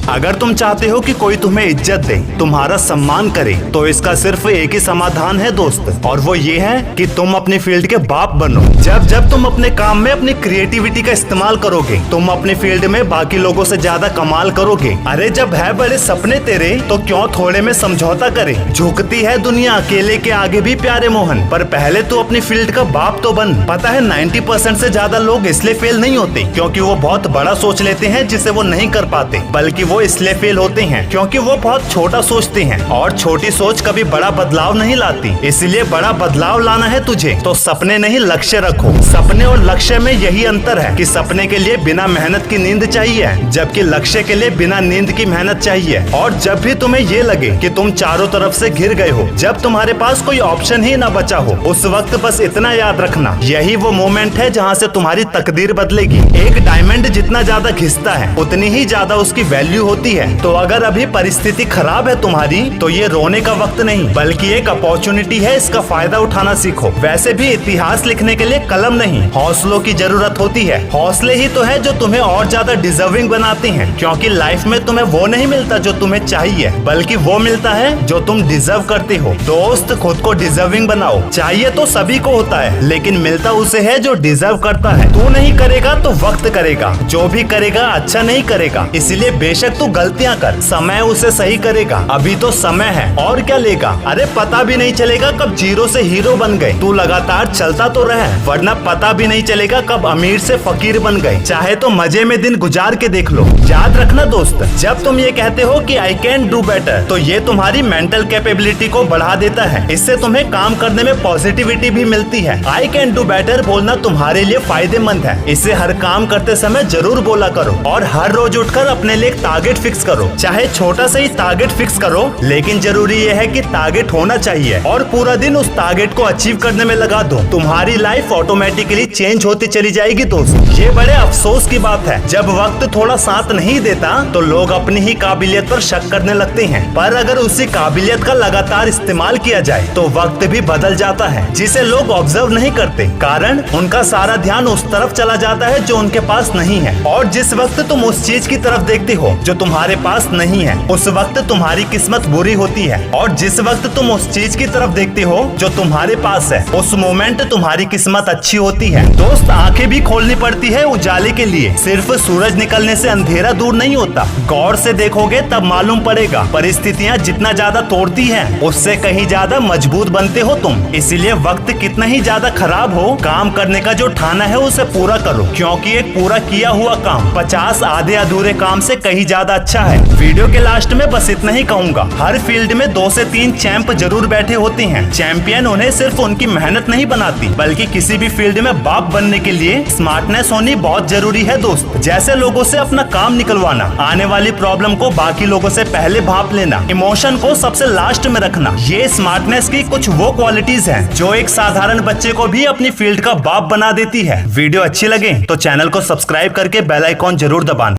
अगर तुम चाहते हो कि कोई तुम्हें इज्जत दे, तुम्हारा सम्मान करे, तो इसका सिर्फ एक ही समाधान है दोस्त, और वो ये है कि तुम अपनी फील्ड के बाप बनो। जब जब तुम अपने काम में अपनी क्रिएटिविटी का इस्तेमाल करोगे, तुम अपनी फील्ड में बाकी लोगों से ज्यादा कमाल करोगे। अरे जब है बड़े सपने तेरे, तो क्यों थोड़े में समझौता करे। झुकती है दुनिया अकेले के आगे भी प्यारे मोहन, पर पहले तू अपनी फील्ड का बाप तो बन। पता है 90% से ज्यादा लोग इसलिए फेल नहीं होते क्योंकि वो बहुत बड़ा सोच लेते हैं जिसे वो नहीं कर पाते, बल्कि वो इसलिए फेल होते हैं क्योंकि वो बहुत छोटा सोचते हैं, और छोटी सोच कभी बड़ा बदलाव नहीं लाती। इसलिए बड़ा बदलाव लाना है तुझे तो सपने नहीं लक्ष्य रखो। सपने और लक्ष्य में यही अंतर है कि सपने के लिए बिना मेहनत की नींद चाहिए, जबकि लक्ष्य के लिए बिना नींद की मेहनत चाहिए। और जब भी तुम्हें ये लगे कि तुम चारों तरफ से घिर गए हो, जब तुम्हारे पास कोई ऑप्शन ही न बचा हो, उस वक्त बस इतना याद रखना, यही वो मोमेंट है जहाँ से तुम्हारी तकदीर बदलेगी। एक डायमंड जितना ज्यादा घिसता है, उतनी ही ज्यादा उसकी वैल्यू होती है। तो अगर अभी परिस्थिति खराब है तुम्हारी, तो ये रोने का वक्त नहीं, बल्कि एक अपॉर्चुनिटी है, इसका फायदा उठाना सीखो। वैसे भी इतिहास लिखने के लिए कलम नहीं, हौसलों की जरूरत होती है। हौसले ही तो है जो तुम्हें और ज्यादा डिजर्विंग बनाते हैं, क्योंकि लाइफ में तुम्हें वो नहीं मिलता जो तुम्हें चाहिए, बल्कि वो मिलता है जो तुम डिजर्व करते हो। दोस्त, खुद को डिजर्विंग बनाओ। चाहिए तो सभी को होता है, लेकिन मिलता उसे है जो डिजर्व करता है। तू नहीं करेगा तो वक्त करेगा, जो भी करेगा अच्छा नहीं करेगा। इसलिए बेशक तू गलतियां कर, समय उसे सही करेगा। अभी तो समय है, और क्या लेगा। अरे पता भी नहीं चलेगा कब जीरो से हीरो बन गए। तू लगातार चलता तो रहे, वरना पता भी नहीं चलेगा कब अमीर से फकीर बन गए। चाहे तो मजे में दिन गुजार के देख लो। याद रखना दोस्त, जब तुम ये कहते हो कि आई कैन डू बेटर, तो ये तुम्हारी मेंटल कैपेबिलिटी को बढ़ा देता है। इससे तुम्हें काम करने में पॉजिटिविटी भी मिलती है। आई कैन डू बेटर बोलना तुम्हारे लिए फायदेमंद है। इसे हर काम करते समय जरूर बोला करो, और हर रोज उठकर अपने लिए एक टारगेट फिक्स करो। चाहे छोटा सा ही टारगेट फिक्स करो, लेकिन जरूरी ये है कि टारगेट होना चाहिए, और पूरा दिन उस टारगेट को अचीव करने में लगा दो। तुम्हारी लाइफ ऑटोमेटिकली चेंज होती चली जाएगी दोस्त। ये बड़े अफसोस की बात है, जब वक्त थोड़ा साथ नहीं देता तो लोग अपनी ही काबिलियत पर शक करने लगते हैं। पर अगर उसी काबिलियत का लगातार इस्तेमाल किया जाए तो वक्त भी बदल जाता है, जिसे लोग ऑब्जर्व नहीं करते। कारण उनका सारा ध्यान उस तरफ चला जाता है जो उनके पास नहीं है। और जिस वक्त तुम उस चीज की तरफ देखते हो जो तुम्हारे पास नहीं है, उस वक्त तुम्हारी किस्मत बुरी होती है। और जिस वक्त तुम उस चीज की तरफ देखते हो जो तुम्हारे पास है, उस मोमेंट तुम्हारी किस्मत अच्छी होती है। दोस्त, आंखें भी खोलनी पड़ती है उजाले के लिए। सिर्फ सूरज निकलने से अंधेरा दूर नहीं होता। गौर से देखोगे तब मालूम पड़ेगा, परिस्थितियाँ जितना ज्यादा तोड़ती हैं, उससे कहीं ज्यादा मजबूत बनते हो तुम। इसलिए वक्त कितना ही ज्यादा खराब हो, काम करने का जो ठाना है उसे पूरा करो, क्योंकि एक पूरा किया हुआ काम 50 आधे अधूरे काम से कहीं ज्यादा अच्छा है। वीडियो के लास्ट में बस इतना ही कहूंगा, हर फील्ड में 2 से 3 चैंप जरूर बैठे होते हैं। चैंपियन उन्हें सिर्फ उनकी मेहनत नहीं बनाती, बल्कि किसी भी फील्ड में बाप बनने के लिए स्मार्टनेस होनी बहुत जरूरी है दोस्त। जैसे लोगों से अपना काम निकलवाना, आने वाली प्रॉब्लम को बाकी लोगों से पहले भाप लेना, इमोशन को सबसे लास्ट में रखना, ये स्मार्टनेस की कुछ वो क्वालिटीज हैं जो एक साधारण बच्चे को भी अपनी फील्ड का बाप बना देती है। वीडियो अच्छी लगे तो चैनल को सब्सक्राइब करके बेल आइकॉन जरूर दबाना।